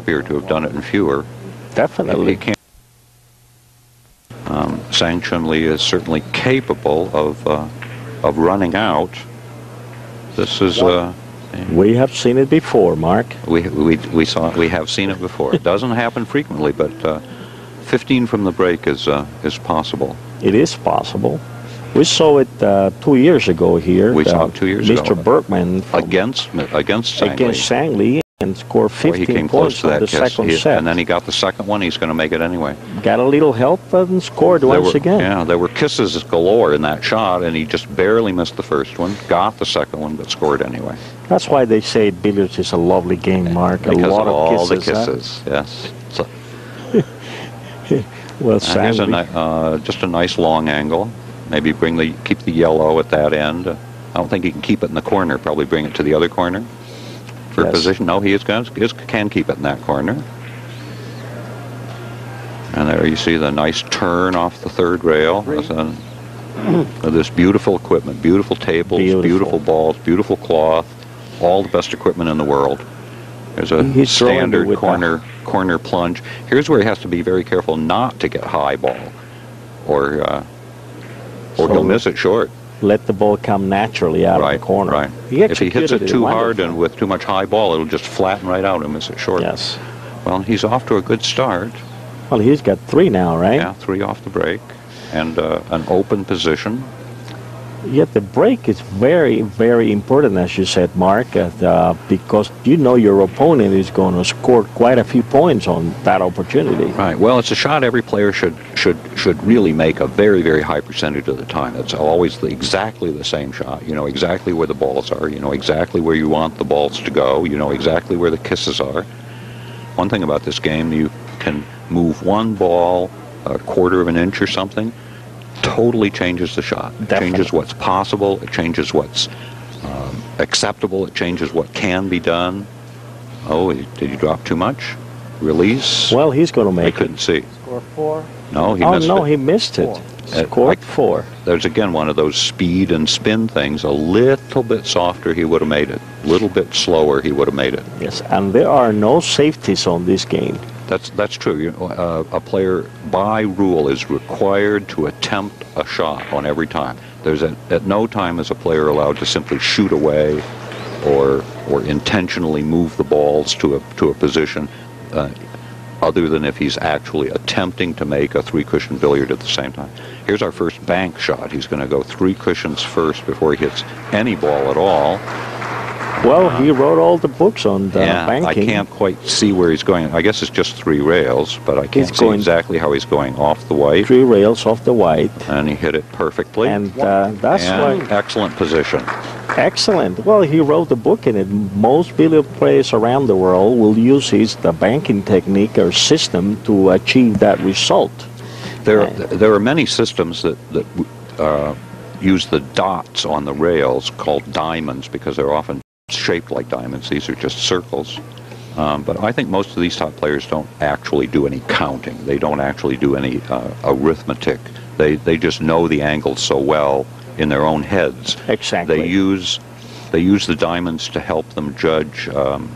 happier to have done it in fewer. Definitely. He can't. Sang Chun-Li is certainly capable of running out. This is we have seen it before, Mark. we have seen it before. It doesn't happen frequently, but 15 from the break is possible. It is possible. We saw it 2 years ago here. We saw it 2 years ago. Mr. Bergman against Sang Lee. Sang Lee and scored 15 he came points close to on that the kiss. second set. And then he got the second one. He's going to make it anyway. Got a little help and scored once again. Yeah, there were kisses galore in that shot, and he just barely missed the first one. Got the second one, but scored anyway. That's why they say billiards is a lovely game, Mark. Because a lot of all kisses, the kisses, yes. So, well, here's just a nice long angle. Maybe keep the yellow at that end. I don't think he can keep it in the corner. Probably bring it to the other corner for position. No, he can keep it in that corner. And there you see the nice turn off the third rail. This beautiful equipment, beautiful tables, beautiful balls, beautiful cloth, all the best equipment in the world. There's a standard corner plunge. Here's where he has to be very careful not to get high ball, or he'll miss it short. Let the ball come naturally out of the corner. Right. If he hits it too hard and with too much high ball, it'll just flatten right out and miss it short. Yes. Well, he's off to a good start. Well, he's got 3 now, right? Yeah, 3 off the break, and an open position. Yet the break is very, very important, as you said, Mark, because you know your opponent is going to score quite a few points on that opportunity. Right. Well, it's a shot every player should really make a very, very high percentage of the time. It's always exactly the same shot. You know exactly where the balls are. You know exactly where you want the balls to go. You know exactly where the kisses are. One thing about this game, you can move one ball a quarter of an inch or something. Totally changes the shot. It changes what's possible. It changes what's acceptable. It changes what can be done. Oh, did you drop too much? Release. Well, he's going to make it. I couldn't see. Score 4. No, he missed it. Oh, no, he missed it. Scored 4. There's, again, one of those speed and spin things. A little bit softer, he would have made it. A little bit slower, he would have made it. Yes, and there are no safeties on this game. That's true. A player, by rule, is required to attempt a shot on every time. At no time is a player allowed to simply shoot away or intentionally move the balls to a position other than if he's actually attempting to make a 3-cushion billiard at the same time. Here's our first bank shot. He's going to go 3 cushions first before he hits any ball at all. Well, he wrote all the books on the banking. I can't quite see where he's going. I guess it's just 3 rails, but I can't see exactly how he's going off the white. 3 rails off the white. And he hit it perfectly. And that's why... Excellent position. Excellent. Well, he wrote the book in it. Most billiard players around the world will use the banking technique or system to achieve that result. There are many systems that use the dots on the rails called diamonds because they're often shaped like diamonds. These are just circles. But I think most of these top players don't actually do any counting. They don't actually do any arithmetic. They just know the angles so well in their own heads. Exactly. They use the diamonds to help them judge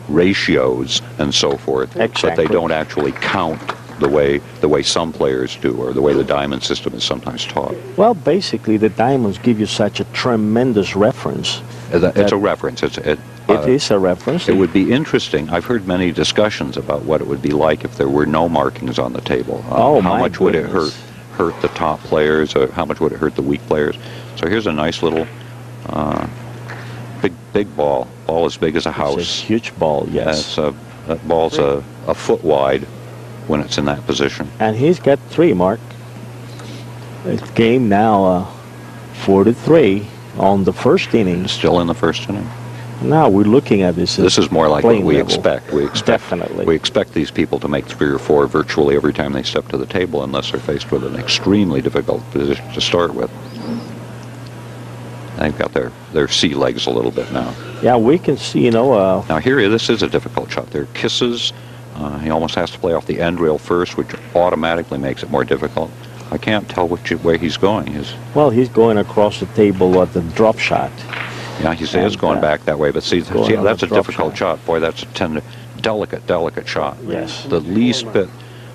ratios and so forth. Exactly. But they don't actually count the way some players do, or the way the diamond system is sometimes taught. Well, basically, the diamonds give you such a tremendous reference. It's a reference. It is a reference. It would be interesting. I've heard many discussions about what it would be like if there were no markings on the table. How much would it hurt the top players, or how much would it hurt the weak players? So here's a nice little big ball as big as a house. It's a huge ball, yes. That ball's a foot wide when it's in that position. And he's got 3, Mark. It's game now 4-3 on the first inning. Still in the first inning. Now we're looking at this. This is more like what we level. expect. Definitely. We expect these people to make 3 or 4 virtually every time they step to the table, unless they're faced with an extremely difficult position to start with. They've got their sea legs a little bit now. Yeah, we can see, now here, this is a difficult shot. There are kisses. He almost has to play off the end rail first, which automatically makes it more difficult. I can't tell which way he's going. Well, he's going across the table at the drop shot. Yeah, he is going back that way. But see that's a difficult shot. Boy, that's a delicate shot. Yes. The least bit.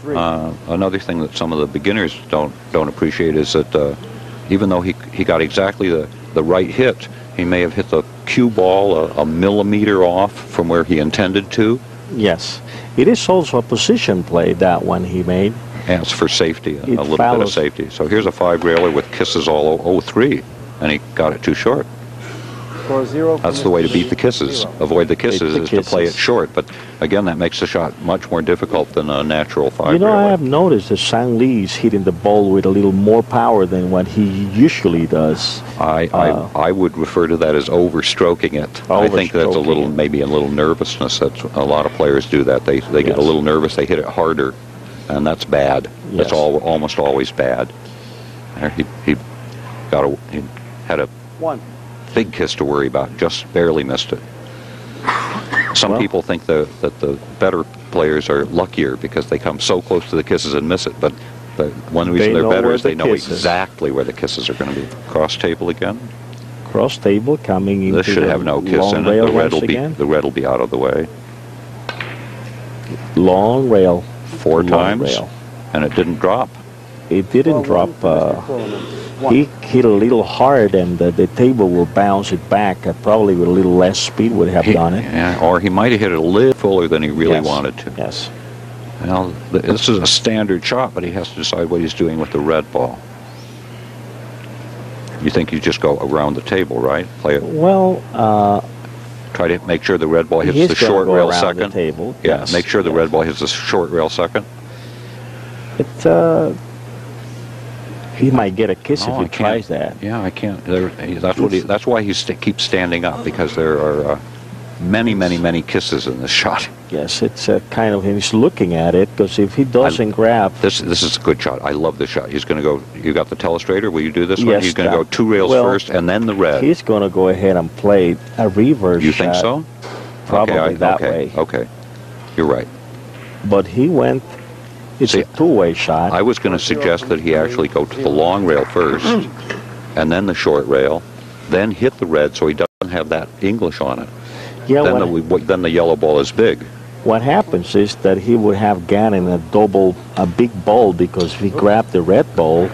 Another thing that some of the beginners don't appreciate is that even though he got exactly the right hit, he may have hit the cue ball a millimeter off from where he intended to. Yes. It is also a position play, that one he made. And it's for safety, a little follows. bit of safety. So here's a 5-railer with kisses all 03, and he got it too short. That's the way to beat the kisses. Avoid the kisses is to play it short. But again, that makes the shot much more difficult than a natural 5-railer. You know, I have noticed that Sang Lee is hitting the ball with a little more power than what he usually does. I would refer to that as overstroking it. I think that's maybe a little nervousness. That's a lot of players do that. They get a little nervous. They hit it harder, and that's bad. Yes. That's almost always bad. He had a big kiss to worry about. Just barely missed it. Some people think that the better players are luckier because they come so close to the kisses and miss it. But the one reason they're better is they know exactly where the kisses are going to be. Cross table again. Cross table coming into this should have no kiss in it. The red will be out of the way. Long rail. 4 times, and it didn't drop. It didn't drop. He hit a little hard, and the table will bounce it back. Probably with a little less speed would have done it. Yeah, or he might have hit it a little fuller than he really wanted to. Yes. Now, this is a standard shot, but he has to decide what he's doing with the red ball. You think you just go around the table, right? Play it. Well, try to make sure the red ball hits the short rail second. The table. Yeah, yes. Make sure the red ball hits the short rail second. He might get a kiss if he tries that. Yeah, I can't. That's why he keeps standing up, because there are many kisses in this shot. Yes, it's kind of, he's looking at it, because if he doesn't grab... This is a good shot. I love this shot. He's going to go... You got the telestrator? Will you do this one? Yes, he's going to go 2 rails first, and then the red. He's going to go ahead and play a reverse shot. You think so? Probably that way. Okay. You're right. But he went... It's a 2-way shot. I was going to suggest that he actually go to the long rail first, and then the short rail, then hit the red so he doesn't have that English on it. Yeah, then the yellow ball is big. What happens is that he would have gotten a big ball, because if he grabbed the red ball,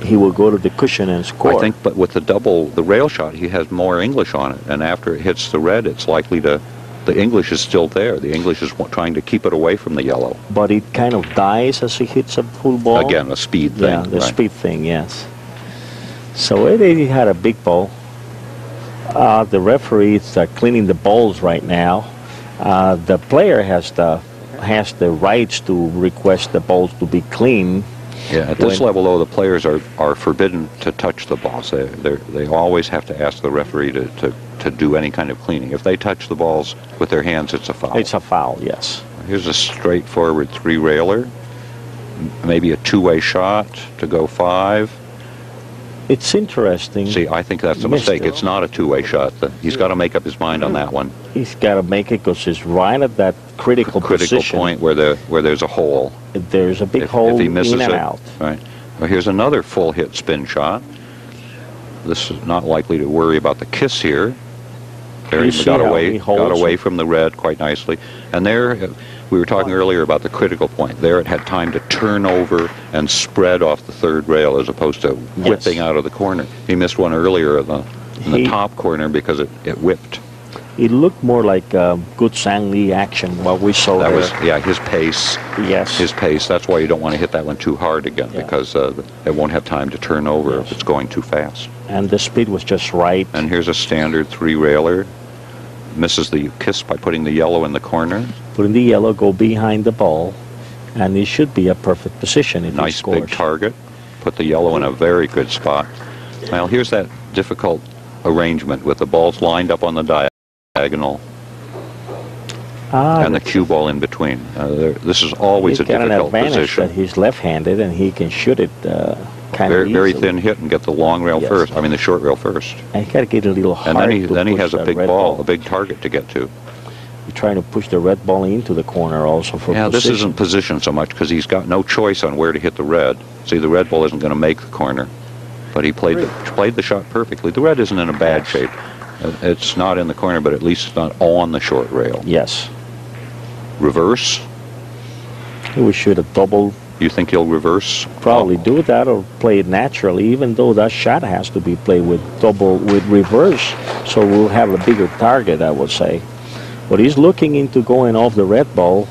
he will go to the cushion and score. I think, but with the rail shot, he has more English on it, and after it hits the red, it's likely to... The English is still there. The English is trying to keep it away from the yellow. But it kind of dies as he hits a full ball? Again, a speed thing. Yeah, the speed thing, yes. So he had a big ball. The referee is cleaning the balls right now. The player has the rights to request the balls to be clean. Yeah, at this level, though, the players are forbidden to touch the balls. They always have to ask the referee to do any kind of cleaning. If they touch the balls with their hands, it's a foul. It's a foul, yes. Here's a straightforward 3-railer. Maybe a 2-way shot to go 5. It's interesting. See, I think that's a mistake. It's not a 2-way shot. He's got to make up his mind on that one. He's got to make it, because it's right at that critical position. Point where there's a hole. There's a big hole if he misses in and it, out. Right. Well, here's another full hit spin shot. This is not likely to worry about the kiss here. There he got away from the red quite nicely. And there, we were talking earlier about the critical point. There it had time to turn over and spread off the 3rd rail as opposed to whipping out of the corner. He missed one earlier in the top corner because it whipped. It looked more like good Sang Lee action, what we saw there. His pace. Yes. His pace. That's why you don't want to hit that one too hard again, because it won't have time to turn over if it's going too fast. And the speed was just right. And here's a standard 3-railer. Misses the kiss by putting the yellow in the corner. Putting the yellow, go behind the ball, and it should be a perfect position if he scores. Nice big target. Put the yellow in a very good spot. Well, here's that difficult arrangement with the balls lined up on the diagonal and the cue ball in between. This is always a difficult position. He's got an advantage that he's left-handed and he can shoot it kind of easily. Very thin hit and get the long rail first. I mean the short rail first. And he got to get a little hard. And then he has a big ball, a big target to get to. You're trying to push the red ball into the corner also for position. Yeah, this isn't position so much because he's got no choice on where to hit the red. See, the red ball isn't going to make the corner, but he played the shot perfectly. The red isn't in a bad shape. It's not in the corner, but at least it's not on the short rail. Yes. reverse? We should have doubled. You think he'll reverse? Probably do that or play it naturally, even though that shot has to be played with reverse, so we'll have a bigger target, I would say. But he's looking into going off the red ball,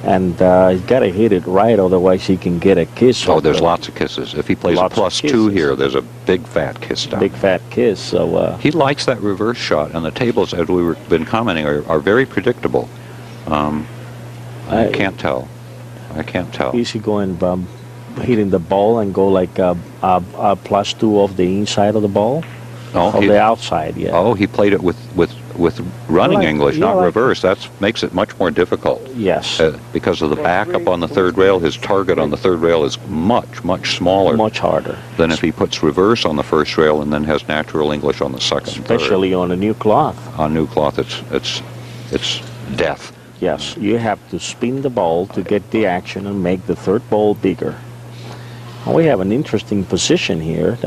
and he's got to hit it right, otherwise he can get a kiss. Oh, there's lots of kisses. If he plays a +2 here, there's a big fat kiss down. Big fat kiss. So he likes that reverse shot, and the tables, as we've been commenting, are very predictable. I can't tell. I can't tell. Is he going hitting the ball and go like a +2 off the inside of the ball? No, Or the outside, yeah. Oh, he played it with running English, not like reverse. That makes it much more difficult. Yes. Because of the back up on the third rail, his target on the third rail is much smaller. Much harder. Than if he puts reverse on the first rail and then has natural English on the second. Especially on a new cloth. On new cloth, it's death. Yes, you have to spin the ball to get the action and make the third ball bigger. And we have an interesting position here.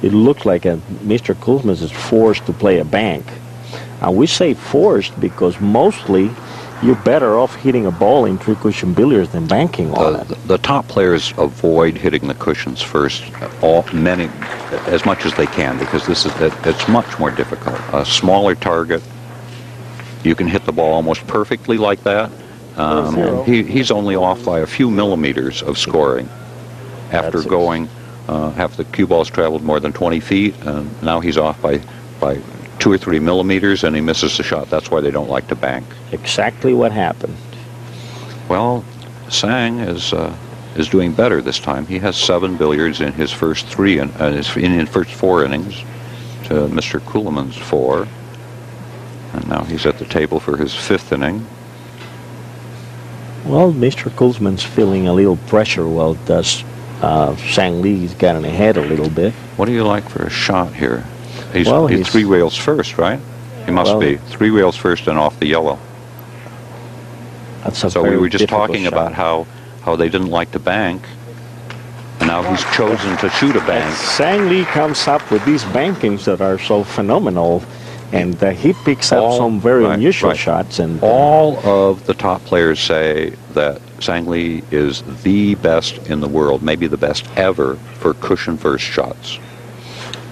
It looks like Mr. Ceulemans is forced to play a bank. And we say forced because mostly you're better off hitting a ball in three-cushion billiards than banking on it. The top players avoid hitting the cushions first, as much as they can, because it's much more difficult. A smaller target, you can hit the ball almost perfectly like that. He's only off by a few millimeters of scoring after half the cue ball's traveled more than 20 feet, and now he's off by 2 or 3 millimeters, and he misses the shot. That's why they don't like to bank. Exactly what happened. Well, Sang is doing better this time. He has 7 billiards in his first 3 in his first 4 innings to Mr. Ceulemans' 4, and now he's at the table for his 5th inning. Well, Mr. Ceulemans feeling a little pressure. Well, does Sang Lee's gotten ahead a little bit. What do you like for a shot here? He's 3 rails first, right? He must be 3 rails first and off the yellow. That's a so very we were just difficult talking shot. about how they didn't like to bank, and now he's chosen to shoot a bank. Sang Lee comes up with these bankings that are so phenomenal, and he picks up some very unusual shots. And all of the top players say that Sang Lee is the best in the world, maybe the best ever for cushion first shots.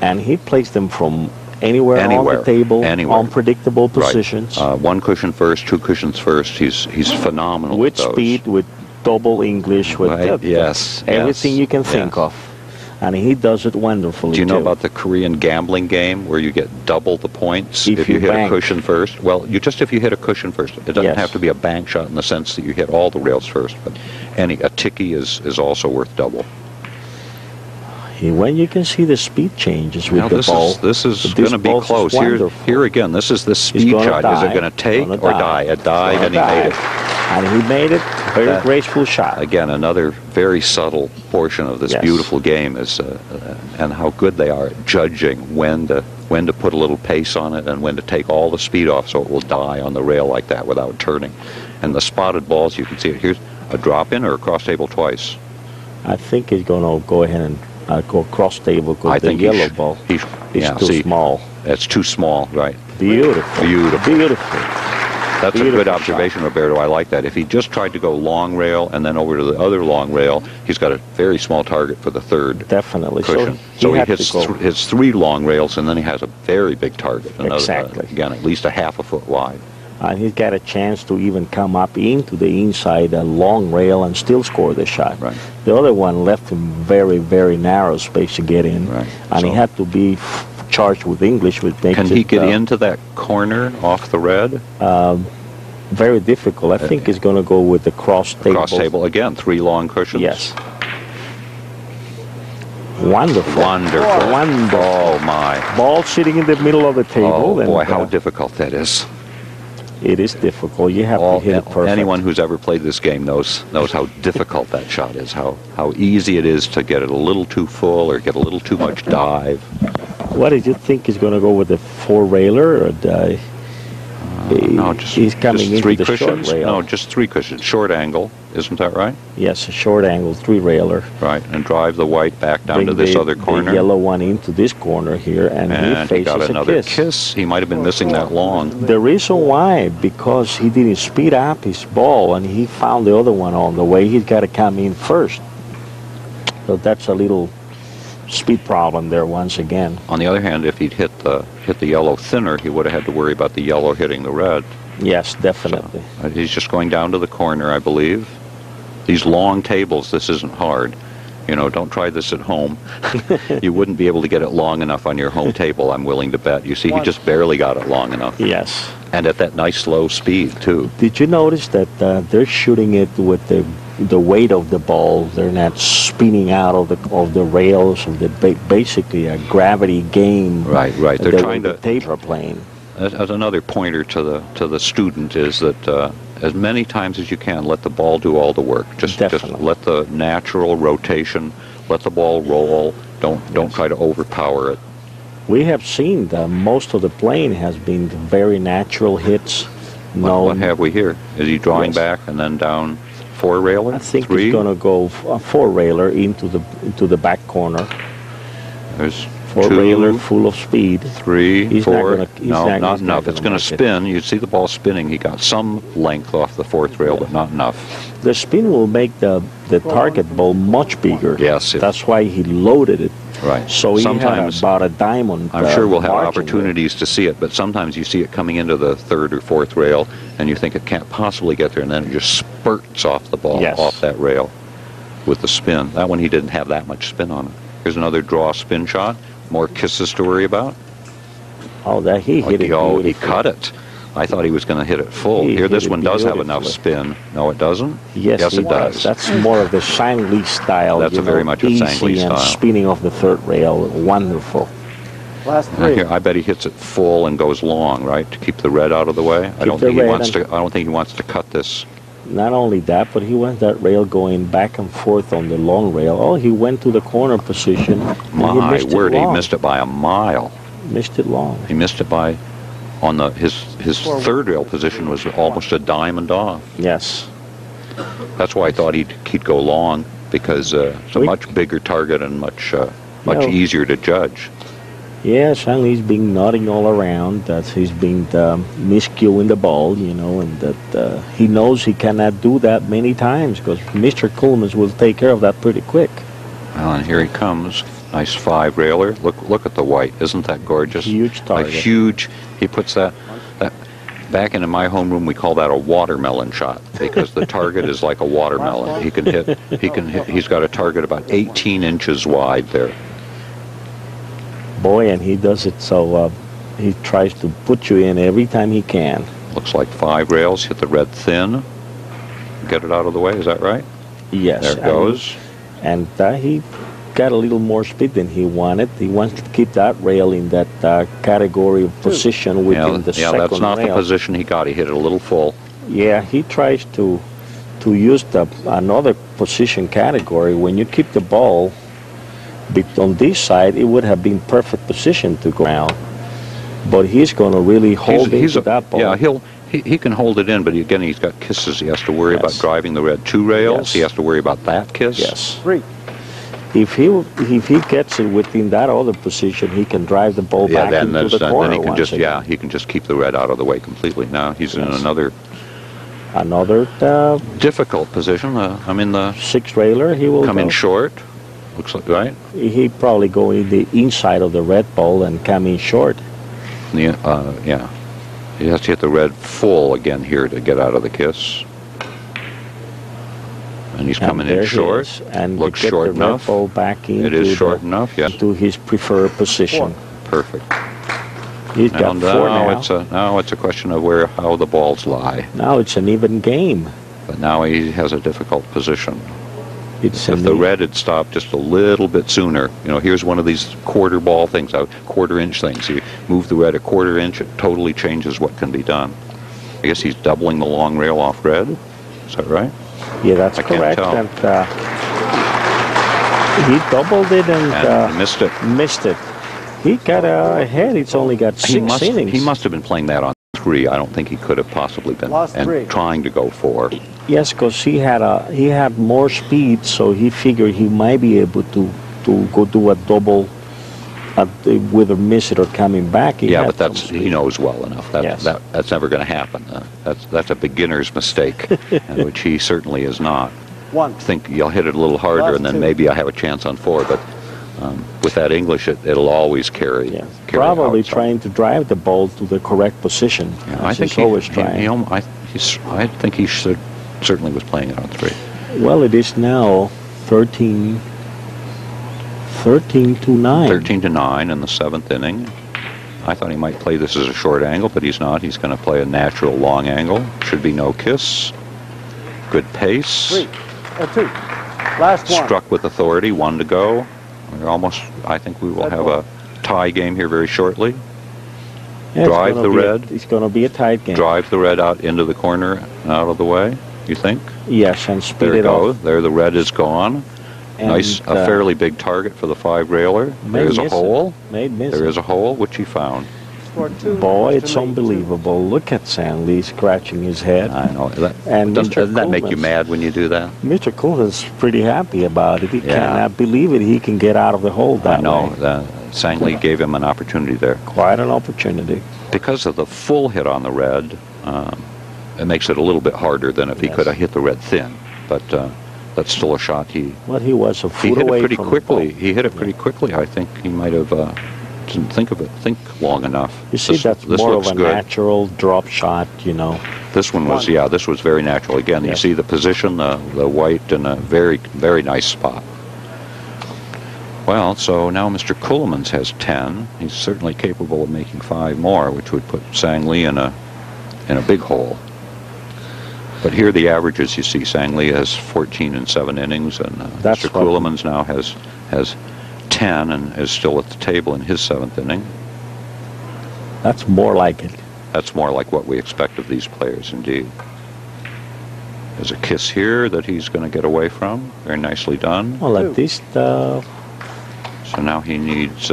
And he plays them from anywhere on the table, unpredictable positions. Right. 1 cushion first, 2 cushions first. He's phenomenal with those. Speed, with double English, with everything you can think of. And he does it wonderfully. Do you know about the Korean gambling game where you get double the points if you hit a cushion first? Well, if you hit a cushion first. It doesn't have to be a bank shot in the sense that you hit all the rails first, but a ticky is also worth double. When you can see the speed changes with the ball. This is going to be close. Here again, this is the speed shot. Is it going to take or die? A dive, and he made it. And he made it. Very graceful shot. Again, another very subtle portion of this beautiful game is, and how good they are at judging when to put a little pace on it and when to take all the speed off so it will die on the rail like that without turning. And the spotted balls, you can see it. Here's a drop in or a cross table twice. I think he's going to go ahead and go cross table because the yellow ball is too small. It's too small, right? Beautiful. That's a good observation, Roberto. I like that. If he just tried to go long rail and then over to the other long rail, he's got a very small target for the third Definitely. cushion. So he hits his 3 long rails, and then he has a very big target. Exactly. Again, at least a half a foot wide. And he's got a chance to even come up into the inside a long rail and still score the shot. Right. The other one left him very, very narrow space to get in. Right. And he had to be charged with English, which makes Can he get into that corner off the red? Very difficult. I think he's going to go with the cross table. Cross table again, 3 long cushions. Yes. Wonderful. Oh my! Ball sitting in the middle of the table. Oh boy, how difficult that is. It is difficult. You have to hit it perfect. Anyone who's ever played this game knows how difficult that shot is. How easy it is to get it a little too full or get a little too much dive. What did you think is going to go with the 4-railer or the? No, he's coming just into three the cushions. short rail. No, just three cushions. Short angle, isn't that right? Yes, a short angle three-railer. Right, and drive the white back down Bring to this the, other corner. The yellow one into this corner here, and he faces got another a kiss. He might have been missing that long. The reason why, because he didn't speed up his ball, and he found the other one on the way. He's got to come in first. So that's a little speed problem there once again. On the other hand, if he'd hit the yellow thinner, he would have had to worry about the yellow hitting the red. Yes, definitely. So, he's just going down to the corner, I believe. These long tables, this isn't hard. You know, don't try this at home. You wouldn't be able to get it long enough on your home table, I'm willing to bet. You see, he just barely got it long enough. Yes. And at that nice slow speed, too. Did you notice that they're shooting it with the weight of the ball? They're not spinning out of the rails, of the basically a gravity game. Right. They're trying to taper plane. As another pointer to the student is that as many times as you can, let the ball do all the work. Just let the natural rotation, let the ball roll. Don't try to overpower it. We have seen that most of the plane has been very natural hits. What have we here? Is he drawing back and then down four-railer? I think he's going to go a four-railer into the back corner. There's four-railer full of speed. Three, four. Not enough. It's going to spin. You see the ball spinning. He got some length off the fourth rail, but not enough. The spin will make the target ball much bigger. Yes. That's why he loaded it. Right. So he had about a diamond. I'm sure we'll have opportunities to see it, but sometimes you see it coming into the third or fourth rail, and you think it can't possibly get there, and then it just spurts off the ball, off that rail with the spin. That one, he didn't have that much spin on it. Here's another draw spin shot. More kisses to worry about. Oh, that he hit it beautifully. He cut it. I thought he was going to hit it full. Here, this one does have enough spin. No, it doesn't? Yes, it does. That's more of the Shangli style. That's very much a Shangli style. And spinning off the third rail. Wonderful. Last three. Here, I bet he hits it full and goes long, right, to keep the red out of the way. I don't think he wants to cut this. Not only that, but he wants that rail going back and forth on the long rail. Oh, he went to the corner position. My word, he missed it by a mile. Missed it long. He missed it by, on his third rail position was almost a diamond off. Yes. That's why I thought he'd go long, because it's a much bigger target and much easier to judge. Yeah, Shangli's been nodding all around that he's been miscuing the ball, you know, and that he knows he cannot do that many times because Mr. Ceulemans will take care of that pretty quick. Well, and here he comes. Nice five-railer. Look at the white. Isn't that gorgeous? Huge target. A huge. He puts that back in my homeroom. We call that a watermelon shot because the target is like a watermelon. He can hit. He's got a target about 18 inches wide there. Boy, and he does it so he tries to put you in every time he can. Looks like five rails. Hit the red thin. Get it out of the way. Is that right? Yes. There it goes. And he got a little more speed than he wanted. He wants to keep that rail in that category of position within the second rail. Yeah, that's not the position he got. He hit it a little full. Yeah, he tries to use another position category. When you keep the ball on this side, it would have been perfect position to go down. But he's going to really hold into that ball. Yeah, he can hold it in, but again, he's got kisses. He has to worry about driving the red two rails. Yes. He has to worry about that kiss. Yes. Three. If he gets it within that other position, he can drive the ball back into the corner. Then he can just keep the red out of the way completely. Now he's in another difficult position. I mean, the six railer. He will come in short. Looks like, right? He probably go in the inside of the red ball and come in short. Yeah. He has to hit the red full again here to get out of the kiss. And he's coming in short. And looks short enough. Ball back into it is short enough, yes. To his preferred position. Perfect. He's got four now. Now it's a question of how the balls lie. Now it's an even game. But now he has a difficult position. If the red had stopped just a little bit sooner, here's one of these quarter ball things, quarter-inch things. You move the red a quarter inch, it totally changes what can be done. I guess he's doubling the long rail off red. Is that right? Yeah, that's correct. And he doubled it and missed it. He got ahead. It's only got 6 innings. He must have been playing that on 3. I don't think he could have possibly been Lost 3. trying to go 4. Yes, because he had more speed, so he figured he might be able to go do a double with a miss it or coming back. Yeah, but he knows well enough. Yes. That's never going to happen. That's a beginner's mistake, which he certainly is not. 1. I think you'll hit it a little harder, Last and then 2. maybe I have a chance on 4. But with that English, it'll always carry. Yeah. carry Probably outside. trying to drive the ball to the correct position. Yeah, I think he's always trying. I think he certainly was playing it on 3. Well, it is now 13 to 9. 13 to 9 in the 7th inning. I thought he might play this as a short angle, but he's not. He's going to play a natural long angle. Should be no kiss. Good pace. 3. 2. Last 1. Struck with authority. 1 to go. We're almost. I think we will have a tie game here very shortly. Yeah, Drive the red. It's going to be a tight game. Drive the red out into the corner and out of the way. You think? Yes, and speed There you it go. off. There, the red is gone. And, Nice, a fairly big target for the 5-railer. There's a hole. There is a hole, which he found. Scored 2. Boy, Mr. it's Lee, unbelievable. Look at San Lee scratching his head. I know. And Doesn't that make you Ceulemans- mad when you do that? Mr. Ceulemans is pretty happy about it. He Yeah. cannot believe it. He can get out of the hole that I know. way. Sangley gave him an opportunity there. Quite an opportunity. Because of the full hit on the red, it makes it a little bit harder than if he Yes. could have hit the red thin. But that's still a shot. He Well, he was a foot hit it away pretty from quickly. the ball. He hit it pretty quickly. I think he might have didn't think long enough. You see, that's this more of looks a good. natural drop shot, you know. This one was, this was very natural. Again, you Yes. see the position, the white, in a very, very nice spot. Well, so now Mr. Ceulemans has 10. He's certainly capable of making 5 more, which would put Sangley in a big hole. But here the averages, you see, Sangley has 14 in 7 innings, and That's Mr. what- Ceulemans now has 10 and is still at the table in his 7th inning. That's more like it. That's more like what we expect of these players, indeed. There's a kiss here that he's going to get away from. Very nicely done. Well, 2. at least So now he needs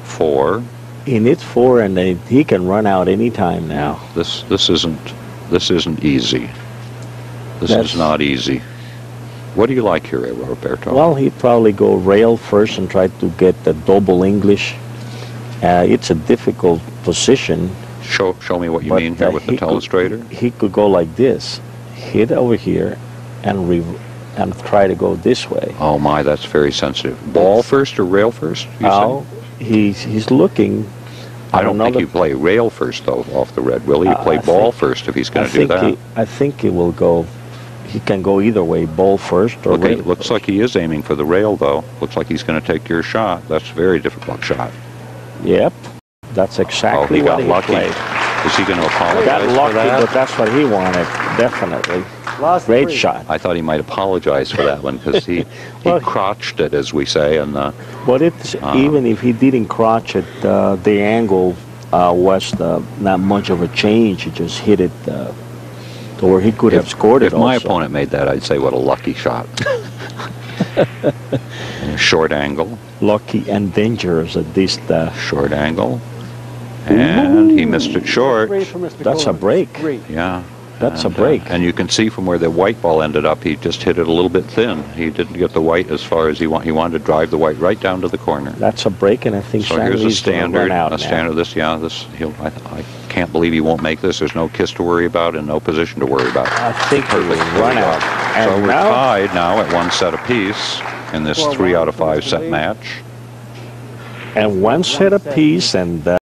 4. he needs 4, and he can run out anytime now. This isn't easy. This That's- is not easy. What do you like here, Roberto? Well, he'd probably go rail first and try to get the double English. It's a difficult position. show me what you but, mean here with the he could- telestrator. He could go like this, hit over here, and try to go this way. Oh my, that's very sensitive. Ball first or rail first? You Now say? he's looking. I don't think another- you play rail first though off the red, will he? You play I ball think- first if he's I going to do think that. I think he will go. He can go either way, ball first or Okay, rail looks first. like he is aiming for the rail though. Looks like he's going to take your shot. That's a very difficult shot. Yep, that's exactly he got what he lucky. played. Is he going to apologize Got for lucky, that? but that's what he wanted, definitely. Last Great 3. shot. I thought he might apologize for that one because he Well, crotched it, as we say, and But it's even if he didn't crotch it, the angle was not much of a change. He just hit it to where he could have scored it. if my also. opponent made that, I'd say what a lucky shot. Short angle, Lucky and dangerous at least. short angle, and he missed it short. 3 for Mr. That's a Ceulemans. break. 3. Yeah. That's a And, break. and you can see from where the white ball ended up, he just hit it a little bit thin. He didn't get the white as far as he wanted. He wanted to drive the white right down to the corner. That's a break, and I think So here's a Sanley's going to standard. run out A now. standard. I can't believe he won't make this. There's no kiss to worry about and no position to worry about. I think he will Perfect. There run you go. out. So And we're now, tied now at 1 set apiece in this 4-1 3 out of for 5 Mr. set Lee. match. and one set apiece, and